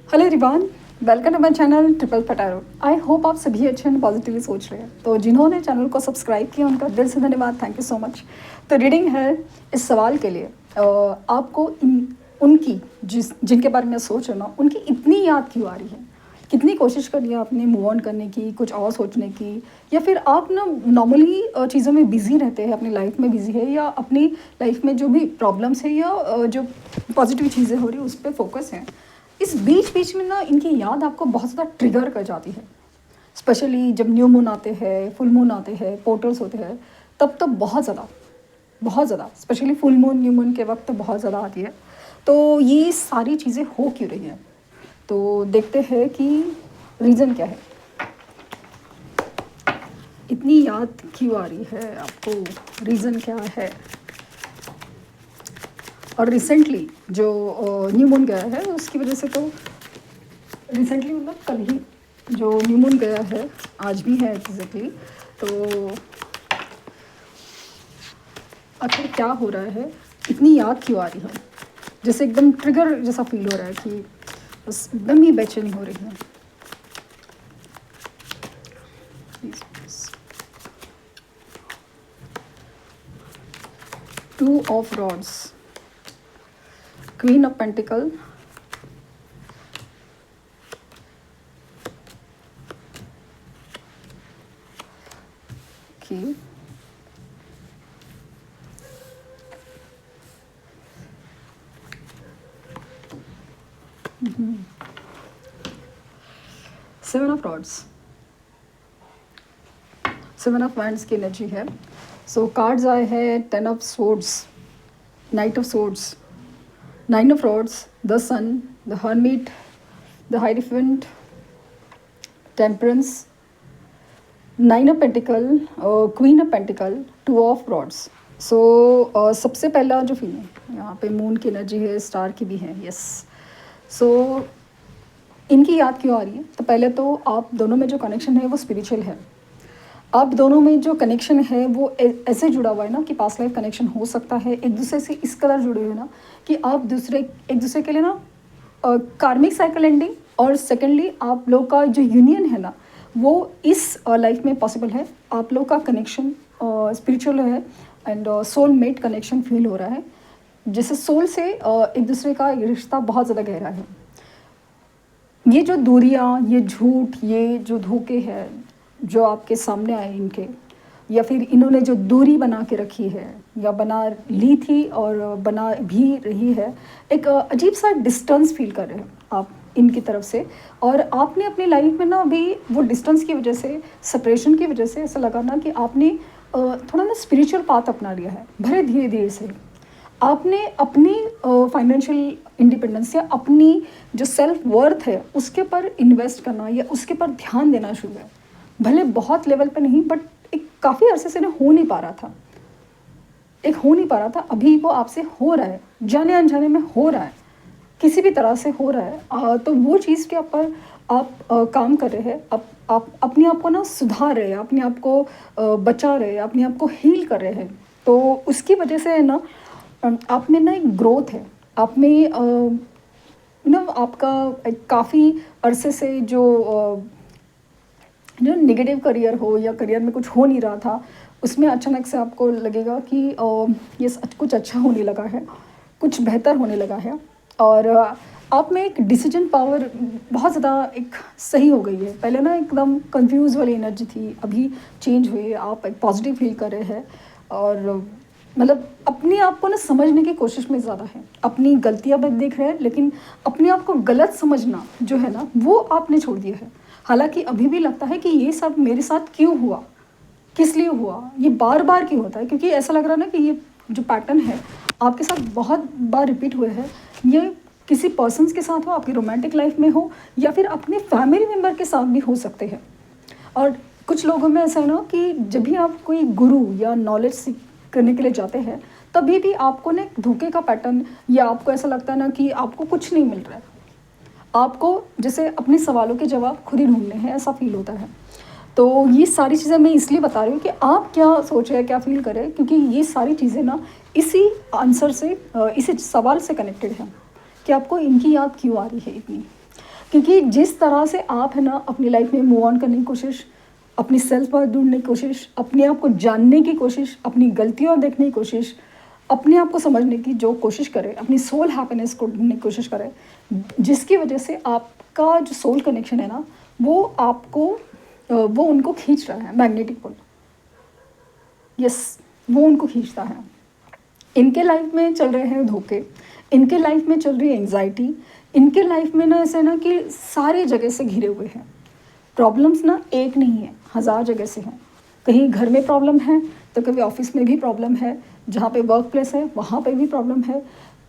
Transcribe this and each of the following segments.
Hello everyone, welcome to my channel triple Pataro. I hope आप सभी अच्छे एंड पॉजिटिवली सोच रहे हैं। तो जिन्होंने चैनल को सब्सक्राइब किया उनका दिल से धन्यवाद, थैंक यू सो मच। तो रीडिंग है इस सवाल के लिए आपको उनकी जिनके बारे में सोच रहे ना, उनकी इतनी याद क्यों आ रही है? कितनी कोशिश करी है आपने मूव ऑन करने की, कुछ और सोचने की, या फिर आप ना नॉर्मली चीज़ों में बिजी रहते हैं, अपनी लाइफ में बिजी है, या अपनी लाइफ में जो भी प्रॉब्लम्स है या जो पॉजिटिव चीज़ें हो रही है उस पर फोकस है। इस बीच बीच में ना इनकी याद आपको बहुत ज़्यादा ट्रिगर कर जाती है, स्पेशली जब न्यू मून आते हैं, फुल मून आते हैं, पोर्टल्स होते हैं, तब तो बहुत ज़्यादा specially full moon new moon के वक्त तो बहुत ज़्यादा आती है। तो ये सारी चीज़ें हो क्यों रही हैं? तो देखते हैं कि रीज़न क्या है, इतनी याद क्यों आ रही है आपको, रीज़न क्या है। और रिसेंटली जो न्यू मून गया है उसकी वजह से, तो रिसेंटली मतलब कल ही जो न्यू मून गया है, आज भी है एग्जैक्टली, तो आखिर क्या हो रहा है, इतनी याद क्यों आ रही है? जैसे एकदम ट्रिगर जैसा फील हो रहा है कि बस एकदम ही बेचैनी हो रही है। Two of rods, queen of pentacle, की seven of rods, seven of wands की एनर्जी है। सो कार्ड्स आए हैं ten of swords, knight of swords, nine of rods, the sun, the hermit, the hierophant, temperance, nine of pentacle, queen of pentacle, two of rods. So सबसे पहला जो feel है यहाँ पे मून की एनर्जी है, स्टार की भी है, यस। सो इनकी याद क्यों आ रही है? तो पहले तो आप दोनों में जो कनेक्शन है वो स्पिरिचुअल है। आप दोनों में जो कनेक्शन है वो ऐसे जुड़ा हुआ है ना कि पास्ट लाइफ कनेक्शन हो सकता है, एक दूसरे से इस कदर जुड़े हुए ना कि आप एक दूसरे के लिए ना कार्मिक साइकिल एंडिंग, और सेकेंडली आप लोग का जो यूनियन है ना वो इस लाइफ में पॉसिबल है। आप लोग का कनेक्शन स्पिरिचुअल है and soulmate connection feel हो रहा है, जैसे सोल से एक दूसरे का रिश्ता बहुत ज़्यादा गहरा है। ये जो दूरियां, ये झूठ, ये जो धोखे हैं जो आपके सामने आए इनके, या फिर इन्होंने जो दूरी बना के रखी है या बना ली थी और बना भी रही है, एक अजीब सा डिस्टेंस फील कर रहे हैं आप इनकी तरफ से। और आपने अपनी लाइफ में ना अभी वो डिस्टेंस की वजह से, सेपरेशन की वजह से ऐसा लगा ना कि आपने थोड़ा ना स्पिरिचुअल पाथ अपना लिया है, भले धीरे धीरे से। आपने अपनी फाइनेंशियल इंडिपेंडेंस या अपनी जो सेल्फ वर्थ है उसके पर इन्वेस्ट करना या उसके पर ध्यान देना शुरू है। भले बहुत लेवल पे नहीं, बट एक काफ़ी अरसे से ना हो नहीं पा रहा था, अभी वो आपसे हो रहा है, जाने अनजाने में हो रहा है, किसी भी तरह से हो रहा है। तो वो चीज़ के ऊपर आप काम कर रहे हैं, आप अपने आप को ना सुधार रहे हैं, अपने आप को बचा रहे हैं, अपने आप को हील कर रहे हैं। तो उसकी वजह से है ना आप में ना एक ग्रोथ है, आप में ना आपका काफ़ी अरसे से जो नेगेटिव करियर हो या करियर में कुछ हो नहीं रहा था, उसमें अचानक से आपको लगेगा कि ये कुछ अच्छा होने लगा है, कुछ बेहतर होने लगा है। और आप में एक डिसीजन पावर बहुत ज़्यादा एक सही हो गई है। पहले ना एकदम कंफ्यूज वाली एनर्जी थी, अभी चेंज हुई है, आप एक पॉजिटिव फील कर रहे हैं और मतलब अपने आप को ना समझने की कोशिश में ज़्यादा है। अपनी गलतियां भी देख रहे हैं, लेकिन अपने आप को गलत समझना जो है ना वो आपने छोड़ दिया है। हालांकि अभी भी लगता है कि ये सब मेरे साथ क्यों हुआ, किस लिए हुआ, ये बार बार क्यों होता है, क्योंकि ऐसा लग रहा है ना कि ये जो पैटर्न है आपके साथ बहुत बार रिपीट हुए हैं। ये किसी पर्सन्स के साथ हो, आपकी रोमांटिक लाइफ में हो, या फिर अपने फैमिली मेम्बर के साथ भी हो सकते हैं। और कुछ लोगों में ऐसा है ना कि जब भी आप कोई गुरु या नॉलेज सीख करने के लिए जाते हैं तभी भी आपको ना एक धोखे का पैटर्न, या आपको ऐसा लगता है ना कि आपको कुछ नहीं मिल रहा है, आपको जैसे अपने सवालों के जवाब खुद ही ढूंढने हैं, ऐसा फील होता है। तो ये सारी चीज़ें मैं इसलिए बता रही हूँ कि आप क्या सोच रहे हैं, क्या फील करें, क्योंकि ये सारी चीज़ें ना इसी आंसर से, इसी सवाल से कनेक्टेड है कि आपको इनकी याद क्यों आ रही है इतनी। क्योंकि जिस तरह से आप है ना अपनी लाइफ में मूव ऑन करने की कोशिश, अपनी सेल्फ वर्थ ढूंढने की कोशिश, अपने आप को जानने की कोशिश, अपनी गलतियाँ देखने की कोशिश, अपने आप को समझने की जो कोशिश करें, अपनी सोल हैप्पीनेस को ढूंढने की कोशिश करें, जिसकी वजह से आपका जो सोल कनेक्शन है ना वो आपको वो उनको खींच रहा है, मैग्नेटिक पुल। यस, वो उनको खींचता है। इनके लाइफ में चल रहे हैं धोखे, इनके लाइफ में चल रही है एंग्जाइटी, इनके लाइफ में ना ऐसे ना कि सारी जगह से घिरे हुए हैं प्रॉब्लम्स ना, एक नहीं है, 1000 जगह से हैं। कहीं घर में प्रॉब्लम है तो कभी ऑफिस में भी प्रॉब्लम है, जहाँ पे वर्क प्लेस है वहाँ पे भी प्रॉब्लम है।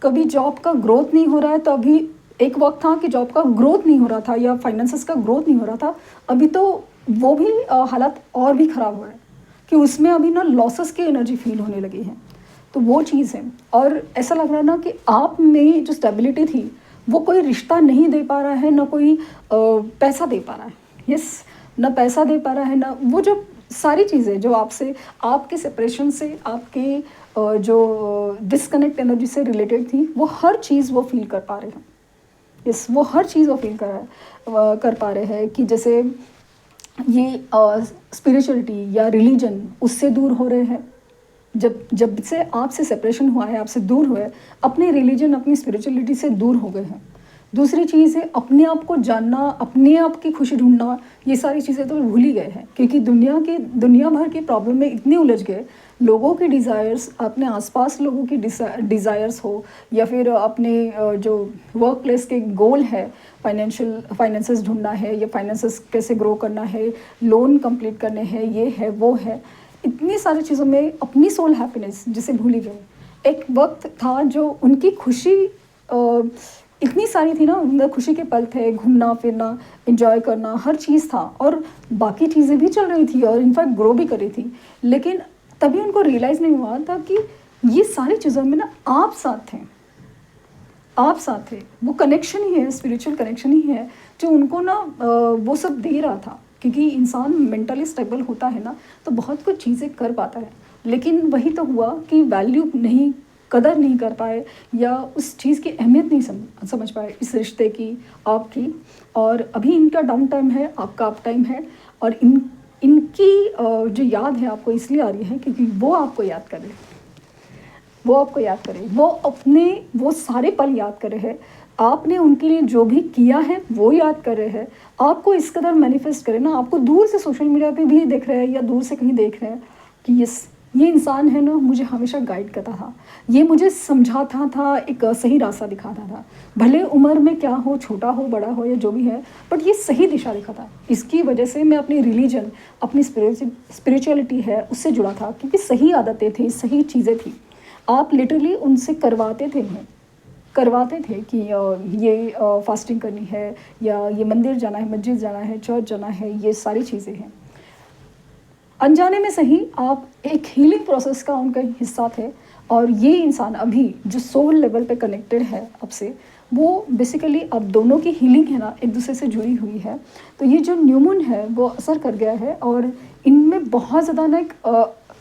कभी जॉब का ग्रोथ नहीं हो रहा है, तो अभी एक वक्त था कि जॉब का ग्रोथ नहीं हो रहा था या फाइनेंसेस का ग्रोथ नहीं हो रहा था, अभी तो वो भी हालात और भी ख़राब हो रहे हैं कि उसमें अभी ना लॉसेस की एनर्जी फील होने लगी है। तो वो चीज़ है, और ऐसा लग रहा है ना कि आप में जो स्टेबिलिटी थी वो कोई रिश्ता नहीं दे पा रहा है, ना कोई पैसा दे पा रहा है। यस, ना पैसा दे पा रहा है, ना वो जो सारी चीज़ें जो आपसे, आपके सेपरेशन से, आपके जो डिस्कनेक्ट एनर्जी से रिलेटेड थी, वो हर चीज़ वो फील कर पा रहे हैं। यस, वो हर चीज़ वो फील कर पा रहे हैं कि जैसे ये स्पिरिचुअलिटी या रिलीजन उससे दूर हो रहे हैं। जब से आपसे सेपरेशन हुआ है, आपसे दूर हुए, अपने रिलीजन, अपनी स्पिरिचुअलिटी से दूर हो गए हैं। दूसरी चीज़ है अपने आप को जानना, अपने आप की खुशी ढूंढना, ये सारी चीज़ें तो भूल ही गए हैं, क्योंकि दुनिया भर की प्रॉब्लम में इतने उलझ गए। लोगों की डिज़ायर्स, अपने आसपास लोगों की डिज़ायर्स हो, या फिर अपने जो वर्क प्लेस के गोल है, फाइनेंसेस ढूंढना है, या फाइनेंसेस कैसे ग्रो करना है, लोन कंप्लीट करने हैं, ये है वो है, इतनी सारी चीज़ों में अपनी सोल हैप्पीनेस जिसे भूल ही गए। एक वक्त था जो उनकी खुशी इतनी सारी थी ना, उनका खुशी के पल थे, घूमना फिरना, एंजॉय करना, हर चीज़ था, और बाकी चीज़ें भी चल रही थी और इनफैक्ट ग्रो भी कर रही थी। लेकिन तभी उनको रियलाइज़ नहीं हुआ था कि ये सारी चीज़ों में ना आप साथ थे, आप साथ थे। वो कनेक्शन ही है, स्पिरिचुअल कनेक्शन ही है जो उनको ना वो सब दे रहा था। क्योंकि इंसान मेंटली स्टेबल होता है ना तो बहुत कुछ चीज़ें कर पाता है, लेकिन वही तो हुआ कि वैल्यू नहीं, कदर नहीं कर पाए, या उस चीज़ की अहमियत नहीं समझ पाए, इस रिश्ते की, आपकी। और अभी इनका डाउन टाइम है, आपका अप टाइम है, और इनकी जो याद है आपको इसलिए आ रही है क्योंकि वो आपको याद कर रहे हैं, वो आपको याद करें, वो अपने वो सारे पल याद कर रहे हैं, आपने उनके लिए जो भी किया है वो याद कर रहे हैं, आपको इस कदर मैनिफेस्ट करें ना, आपको दूर से सोशल मीडिया पे भी देख रहे हैं या दूर से कहीं देख रहे हैं कि ये इंसान है ना, मुझे हमेशा गाइड करता था, ये मुझे समझाता था, एक सही रास्ता दिखाता था, भले उम्र में क्या हो, छोटा हो बड़ा हो या जो भी है, बट ये सही दिशा दिखाता। इसकी वजह से मैं अपनी रिलीजन, अपनी स्पिरिचुअलिटी है उससे जुड़ा था, क्योंकि सही आदतें थी, सही चीज़ें थी। आप लिटरली उनसे करवाते थे कि ये फास्टिंग करनी है, या ये मंदिर जाना है, मस्जिद जाना है, चर्च जाना है, ये सारी चीज़ें हैं। अनजाने में सही आप एक हीलिंग प्रोसेस का उनका हिस्सा थे, और ये इंसान अभी जो सोल लेवल पे कनेक्टेड है आपसे, वो बेसिकली अब दोनों की हीलिंग है ना एक दूसरे से जुड़ी हुई है। तो ये जो न्यू मून है वो असर कर गया है, और इनमें बहुत ज़्यादा ना एक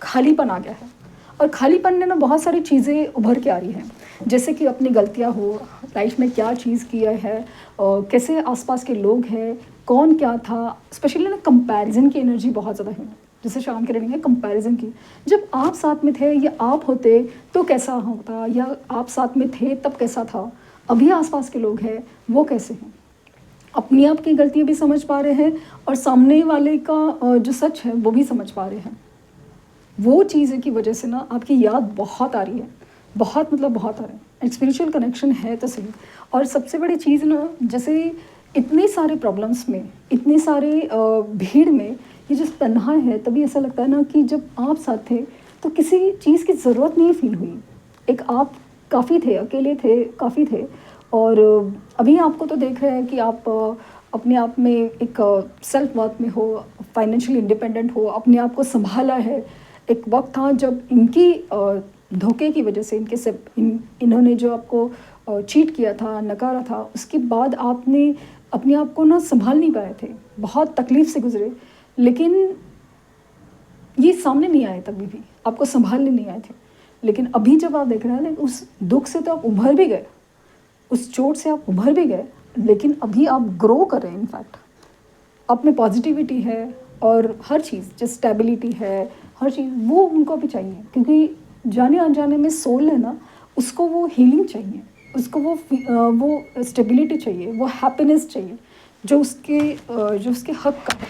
खालीपन आ गया है, और खालीपन में ना बहुत सारी चीज़ें उभर के आ रही हैं, जैसे कि अपनी गलतियाँ हो, लाइफ में क्या चीज़ किया है, कैसे आसपास के लोग हैं, कौन क्या था, स्पेशली ना कंपैरिजन की एनर्जी बहुत ज़्यादा है, जैसे शाम की रीडिंग है कंपैरिजन की। जब आप साथ में थे या आप होते तो कैसा होता, या आप साथ में थे तब कैसा था, अभी आसपास के लोग हैं वो कैसे हैं, अपनी आप की गलतियाँ भी समझ पा रहे हैं, और सामने वाले का जो सच है वो भी समझ पा रहे हैं। वो चीज़ की वजह से ना आपकी याद बहुत आ रही है, बहुत मतलब बहुत आ रही है। एक स्पिरिचुअल कनेक्शन है तो सही। और सबसे बड़ी चीज़ ना, जैसे इतने सारे प्रॉब्लम्स में, इतने सारे भीड़ में ये जो तन्हा है, तभी ऐसा लगता है ना कि जब आप साथ थे तो किसी चीज़ की ज़रूरत नहीं फील हुई। एक आप काफ़ी थे, अकेले थे, काफ़ी थे, और अभी आपको तो देख रहे हैं कि आप अपने आप में एक सेल्फ वर्थ में हो, फाइनेंशियली इंडिपेंडेंट हो, अपने आप को संभाला है। एक वक्त था जब इनकी धोखे की वजह से, इन्होंने जो आपको चीट किया था, नकारा था, उसके बाद आपने अपने आप को ना संभाल नहीं पाए थे, बहुत तकलीफ से गुजरे, लेकिन ये सामने नहीं आए, तभी भी आपको संभालने नहीं आए थे। लेकिन अभी जब आप देख रहे हैं ना, उस दुख से तो आप उभर भी गए, उस चोट से आप उभर भी गए, लेकिन अभी आप ग्रो कर रहे हैं। इनफैक्ट आप में पॉजिटिविटी है और हर चीज़ जो स्टेबिलिटी है, हर चीज़ वो उनको भी चाहिए, क्योंकि जाने अनजाने में सोल है ना, उसको वो हीलिंग चाहिए, उसको वो स्टेबिलिटी चाहिए, वो हैप्पीनेस चाहिए जो उसके हक का है।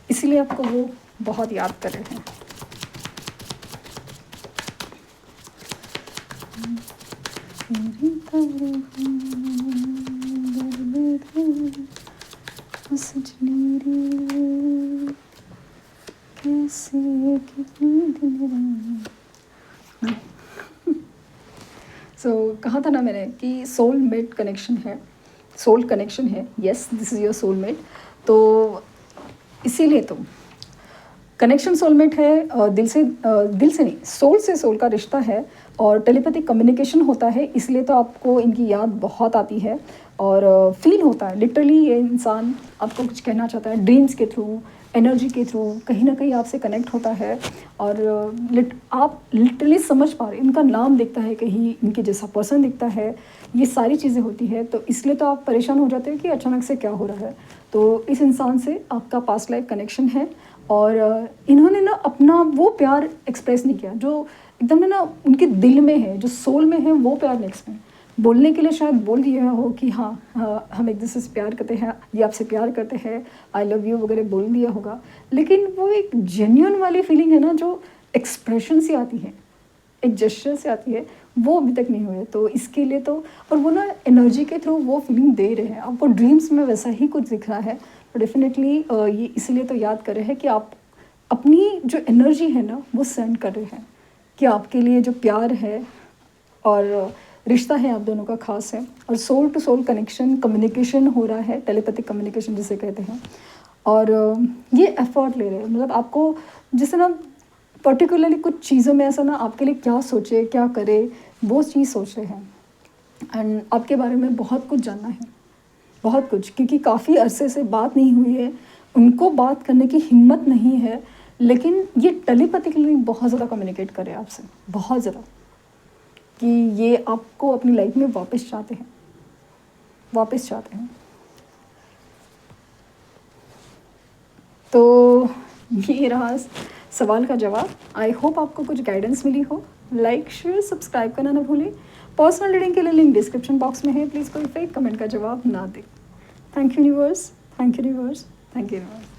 इसीलिए आपको वो बहुत याद कर रहे हैं। कहा था ना मैंने कि सोलमेट कनेक्शन है, सोल कनेक्शन है। Yes, this is your soulmate. तो इसीलिए तो कनेक्शन सोलमेट है, दिल से नहीं, सोल से सोल का रिश्ता है और टेलीपैथिक कम्युनिकेशन होता है। इसलिए तो आपको इनकी याद बहुत आती है और फील होता है। लिटरली ये इंसान आपको कुछ कहना चाहता है, ड्रीम्स के थ्रू, एनर्जी के थ्रू कहीं ना कहीं आपसे कनेक्ट होता है। और आप लिटरली समझ पा रहे, इनका नाम दिखता है, कहीं इनके जैसा पर्सन दिखता है, ये सारी चीज़ें होती है। तो इसलिए तो आप परेशान हो जाते हैं कि अचानक से क्या हो रहा है। तो इस इंसान से आपका पास्ट लाइफ कनेक्शन है और इन्होंने ना अपना वो प्यार एक्सप्रेस नहीं किया जो एकदम ना उनके दिल में है, जो सोल में है, वो प्यार नहीं एक्सप्रेस। बोलने के लिए शायद बोल दिया हो कि हाँ हम एक दूसरे से प्यार करते हैं, ये आपसे प्यार करते हैं, आई लव यू वगैरह बोल दिया होगा, लेकिन वो एक जेन्युइन वाली फीलिंग है ना, जो एक्सप्रेशन से आती है, एक जेस्चर से आती है, वो अभी तक नहीं हुए। तो इसके लिए तो, और वो ना एनर्जी के थ्रू वो फीलिंग दे रहे हैं आपको। ड्रीम्स में वैसा ही कुछ दिख रहा है। तो डेफिनेटली ये इसलिए तो याद कर रहे हैं कि आप अपनी जो एनर्जी है ना वो सेंड कर रहे हैं, कि आपके लिए जो प्यार है और रिश्ता है आप दोनों का खास है। और soul to soul connection, communication हो रहा है, टेलीपैथिक कम्युनिकेशन जिसे कहते हैं। और ये एफर्ट ले रहे हैं, मतलब आपको जैसे ना पर्टिकुलरली कुछ चीज़ों में ऐसा ना आपके लिए क्या सोचे, क्या करे, वो चीज़ सोच रहे हैं। एंड आपके बारे में बहुत कुछ जानना है, बहुत कुछ, क्योंकि काफ़ी अरसे से बात नहीं हुई है, उनको बात करने की हिम्मत नहीं है, लेकिन ये टेलीपैथिकली बहुत ज़्यादा कम्युनिकेट कर रहे हैं आपसे, बहुत ज़्यादा, कि ये आपको अपनी लाइफ में वापस चाहते हैं, वापस चाहते हैं। तो ये रहा सवाल का जवाब। आई होप आपको कुछ गाइडेंस मिली हो। लाइक, शेयर, सब्सक्राइब करना ना भूलें। पर्सनल रीडिंग के लिए लिंक डिस्क्रिप्शन बॉक्स में है, प्लीज़ कोई फेक कमेंट का जवाब ना दें। Thank you universe, thank you universe, thank you universe.